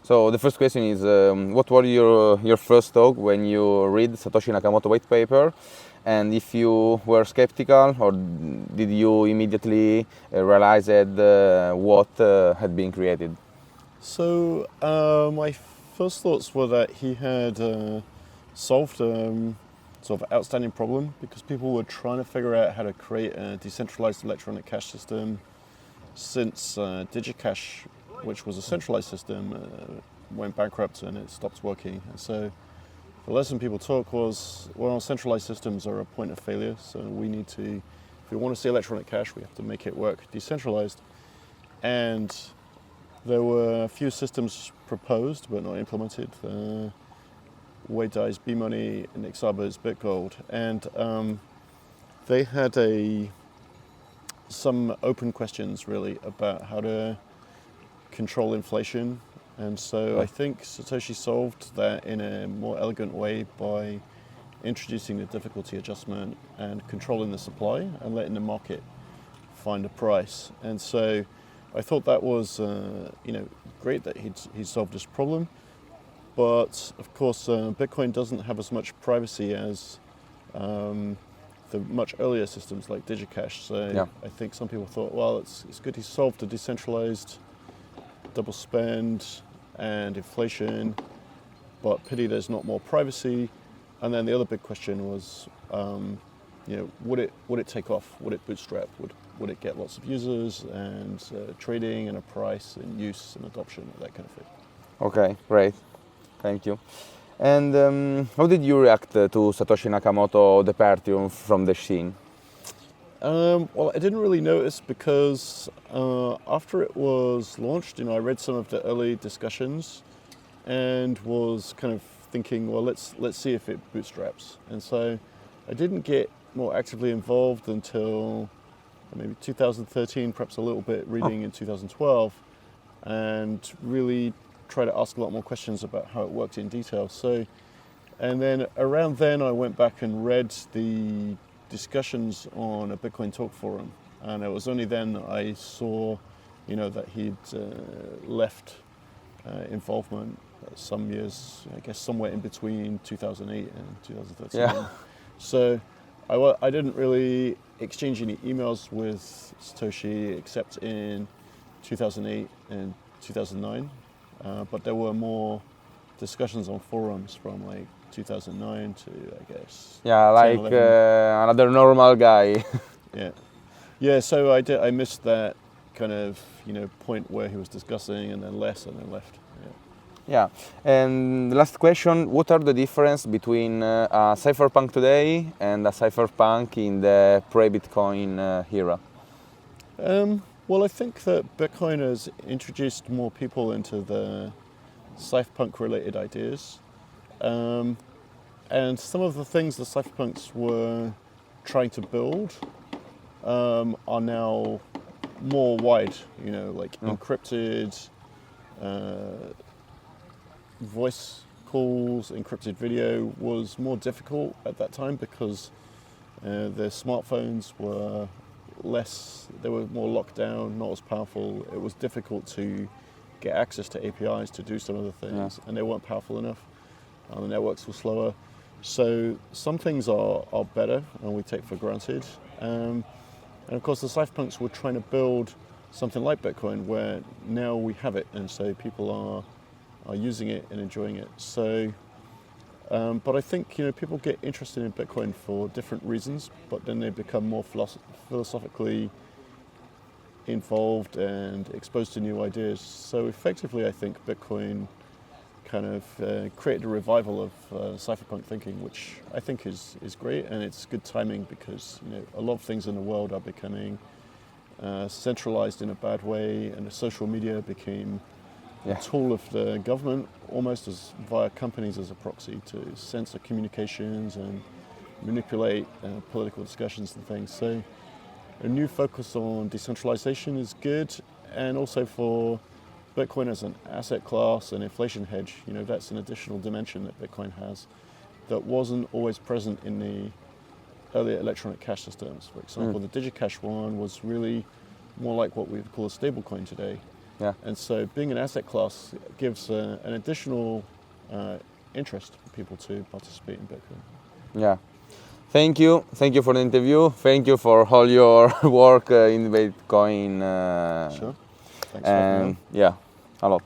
So the first question is, what were your first thought when you read Satoshi Nakamoto white paper, and if you were skeptical, or did you immediately realize that what had been created? So my first thoughts were that he had solved sort of outstanding problem, because people were trying to figure out how to create a decentralized electronic cash system since DigiCash, which was a centralized system, went bankrupt and it stopped working. And so the lesson people took was, well, centralized systems are a point of failure, so we need to, if we want to see electronic cash, we have to make it work decentralized. And there were a few systems proposed but not implemented. Weidai's B-Money and Ixaba's BitGold, and they had some open questions really about how to control inflation, and so I think Satoshi solved that in a more elegant way by introducing the difficulty adjustment and controlling the supply and letting the market find a price. And so I thought that was great that he'd solved this problem. But of course, Bitcoin doesn't have as much privacy as the much earlier systems like DigiCash. So I think some people thought, well, it's good he solved the decentralized double spend and inflation, but pity there's not more privacy. And then the other big question was, would it take off? Would it bootstrap? Would it get lots of users and trading and a price and use and adoption, that kind of thing? Okay, great. Thank you. And how did you react to Satoshi Nakamoto departure from the scene? Well, I didn't really notice, because after it was launched, I read some of the early discussions and was kind of thinking, well, let's see if it bootstraps. And so I didn't get more actively involved until maybe 2013, perhaps a little bit reading in 2012, and really try to ask a lot more questions about how it worked in detail. So, and then around then I went back and read the discussions on a Bitcoin Talk forum, and it was only then I saw, that he'd left involvement some years, I guess somewhere in between 2008 and 2013. Yeah. So I didn't really exchange any emails with Satoshi except in 2008 and 2009. But there were more discussions on forums from like 2009 to, I guess. Yeah, like another normal guy. Yeah. So I missed that kind of point where he was discussing, and then less, and then left. Yeah. And the last question: what are the difference between a Cypherpunk today and a Cypherpunk in the pre-Bitcoin era? Well, I think that Bitcoin has introduced more people into the Cypherpunk-related ideas. And some of the things the Cypherpunks were trying to build are now more wide, like encrypted voice calls, encrypted video was more difficult at that time, because the smartphones were they were more locked down, not as powerful. It was difficult to get access to APIs to do some of the things, and they weren't powerful enough. The networks were slower. So some things are better and we take for granted. And of course the Cypherpunks were trying to build something like Bitcoin, where now we have it, and so people are using it and enjoying it. So but I think people get interested in Bitcoin for different reasons, but then they become more philosophically involved and exposed to new ideas. So effectively, I think Bitcoin kind of created a revival of cypherpunk thinking, which I think is great, and it's good timing, because a lot of things in the world are becoming centralized in a bad way, and the social media became a tool of the government, almost as via companies as a proxy to censor communications and manipulate political discussions and things. So a new focus on decentralization is good, and also for Bitcoin as an asset class and inflation hedge, that's an additional dimension that Bitcoin has that wasn't always present in the earlier electronic cash systems. For example, the DigiCash one was really more like what we would call a stablecoin today. Yeah. And so being an asset class gives an additional interest for people to participate in Bitcoin. Yeah. Thank you for the interview. Thank you for all your work in Bitcoin. Sure. Thanks for having me on. Yeah, a lot.